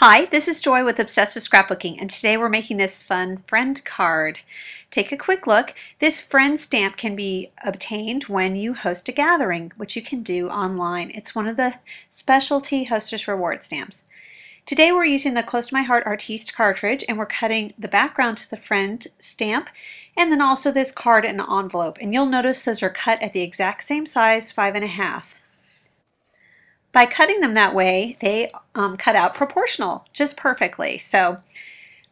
Hi, this is Joy with Obsessed with Scrapbooking, and today we're making this fun friend card. Take a quick look. This friend stamp can be obtained when you host a gathering, which you can do online. It's one of the specialty Hostess reward stamps. Today we're using the Close to My Heart Artiste cartridge, and we're cutting the background to the friend stamp, and then also this card in an envelope. And you'll notice those are cut at the exact same size, 5.5. By cutting them that way, they cut out proportional just perfectly. So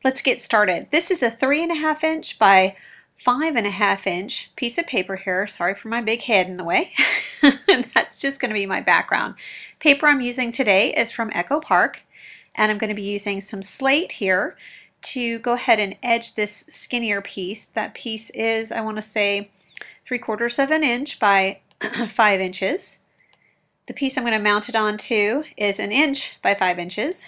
let's get started. This is a 3.5 inch by 5.5 inch piece of paper here. Sorry for my big head in the way. That's just going to be my background. Paper I'm using today is from Echo Park, and I'm going to be using some Slate here to go ahead and edge this skinnier piece. That piece is, I want to say, 3/4 of an inch by 5 inches. The piece I'm going to mount it onto is 1 inch by 5 inches.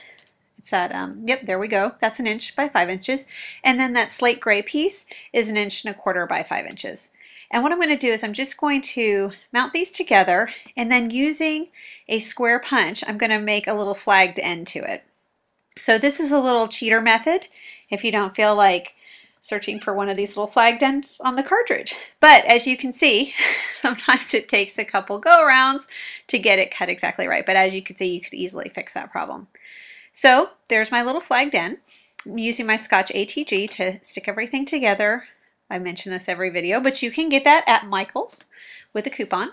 It's that, yep, there we go. That's 1 inch by 5 inches. And then that slate gray piece is 1.25 inches by 5 inches. And what I'm going to do is I'm just going to mount these together, and then using a square punch, I'm going to make a little flagged end to it. So this is a little cheater method if you don't feel like searching for one of these little flagged ends on the cartridge. But as you can see, sometimes it takes a couple go-arounds to get it cut exactly right. But as you can see, you could easily fix that problem. So there's my little flagged end. I'm using my Scotch ATG to stick everything together. I mention this every video, but you can get that at Michael's with a coupon.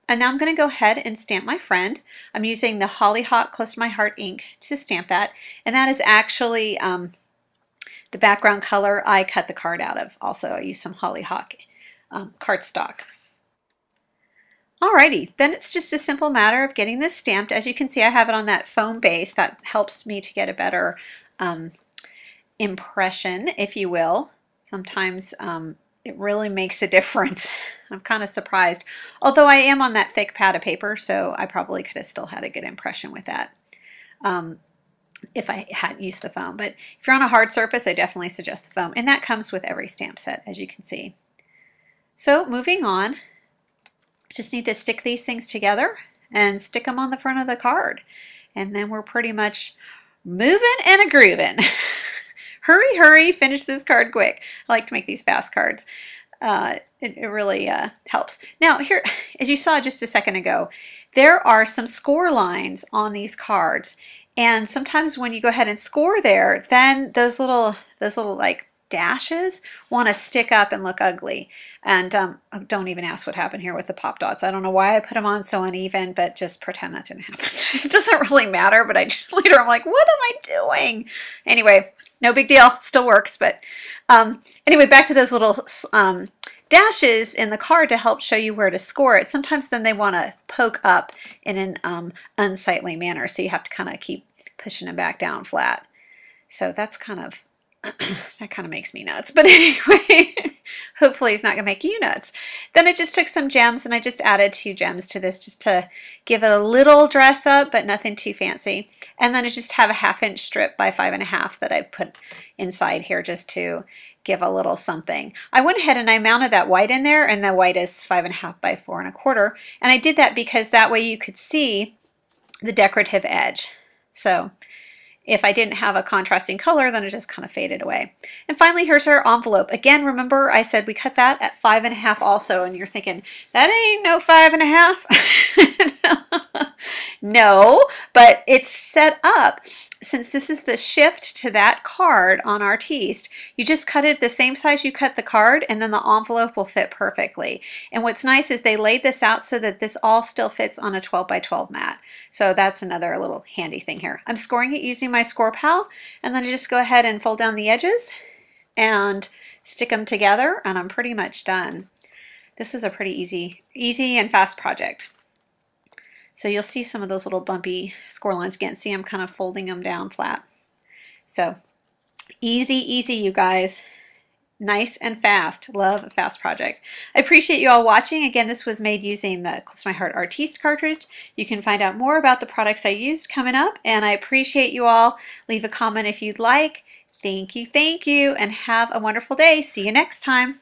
And now I'm going to go ahead and stamp my friend. I'm using the Hollyhock Close to My Heart ink to stamp that. And that is actually the background color I cut the card out of. Also, I used some Hollyhock cardstock. Alrighty, then it's just a simple matter of getting this stamped. As you can see, I have it on that foam base. That helps me to get a better impression, if you will. Sometimes it really makes a difference. I'm kind of surprised. Although I am on that thick pad of paper, so I probably could have still had a good impression with that. If I hadn't used the foam. But if you're on a hard surface, I definitely suggest the foam. And that comes with every stamp set, as you can see. So moving on, just need to stick these things together and stick them on the front of the card. And then we're pretty much moving and a grooving. Hurry, hurry, finish this card quick. I like to make these fast cards. It really helps. Now here, as you saw just a second ago, there are some score lines on these cards. And sometimes when you go ahead and score there, then those little like dashes want to stick up and look ugly. And don't even ask what happened here with the pop dots. I don't know why I put them on so uneven, but just pretend that didn't happen. It doesn't really matter, but I just later I'm like, what am I doing? Anyway, no big deal, still works. But anyway, back to those little dashes in the card to help show you where to score it. Sometimes then they want to poke up in an unsightly manner, so you have to kind of keep pushing them back down flat. So that's kind of that kind of makes me nuts. But anyway, hopefully it's not gonna make you nuts. Then I just took some gems and I just added 2 gems to this just to give it a little dress up, but nothing too fancy. And then I just have a 1/2 inch strip by 5.5 that I put inside here just to give a little something. I went ahead and I mounted that white in there, and the white is 5.5 by 4.25. And I did that because that way you could see the decorative edge. So if I didn't have a contrasting color, then it just kind of faded away. And finally, here's our envelope. Again, remember I said we cut that at 5.5 also, and you're thinking, that ain't no 5.5. No, but it's set up. Since this is the shift to that card on Artiste, you just cut it the same size you cut the card, and then the envelope will fit perfectly. And what's nice is they laid this out so that this all still fits on a 12 by 12 mat. So that's another little handy thing here. I'm scoring it using my Score Pal, and then I just go ahead and fold down the edges and stick them together, and I'm pretty much done. This is a pretty easy and fast project. So you'll see some of those little bumpy score lines again. See, I'm kind of folding them down flat. So easy, easy, you guys. Nice and fast. Love a fast project. I appreciate you all watching. Again, this was made using the Close to My Heart Artiste cartridge. You can find out more about the products I used coming up, and I appreciate you all. Leave a comment if you'd like. Thank you, and have a wonderful day. See you next time.